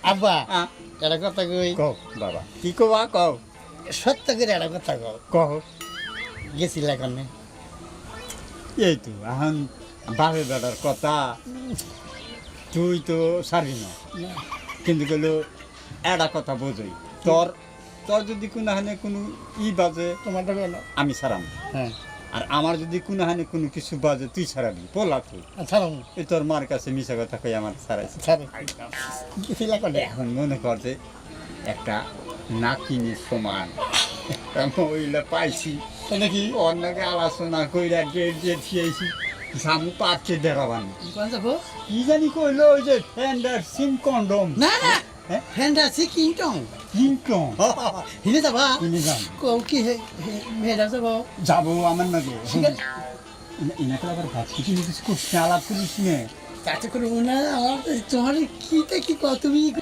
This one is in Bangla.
আব্বা একটা কথা কই কও বাবা কি কবা কও সত্য করে একটা কথা কও কও গেছিলা কানে এই তো এখন বাপে বেটার কথা তুই তো সারি না কিন্তু গেলো একটা কথা বোঝই তোর তোর যদি কোনো হানে কোনো বাজে তোমারটা বলো আমি সারাম হ্যাঁ আর আমার যদি কোনো হানে কোনো কিছু বাজে তুই সারাবি পোলা তুই ছাড়ো এই তোর মার কাছে মিশা কথা কই আমার সারাইছে ছাড়ো গেছিলা কানে এখন মনে কর যে একটা নাকিনের সমান একটা মহিলা পাইছি নাকি অন্যকে আলোচনা কইরা গেট যে থিয়েছি সামু পাচ্ছে দেখাবানি কোন যাবো কি জানি কইলো ওই যে ফ্যান্ডার সিম কন্ডম না না হ্যাঁ? ফ্রেন্ড আছে কিংটং কিংকং হিনে যাবা কিনে যান কও কি মেয়েরা যাবো যাবো আমার নাকি ঠিক আছে এনাকে আবার ভাবছি কিছু করছে আলাপ করিস নে তাতে করবো না আমার তোমার কি কত তুমি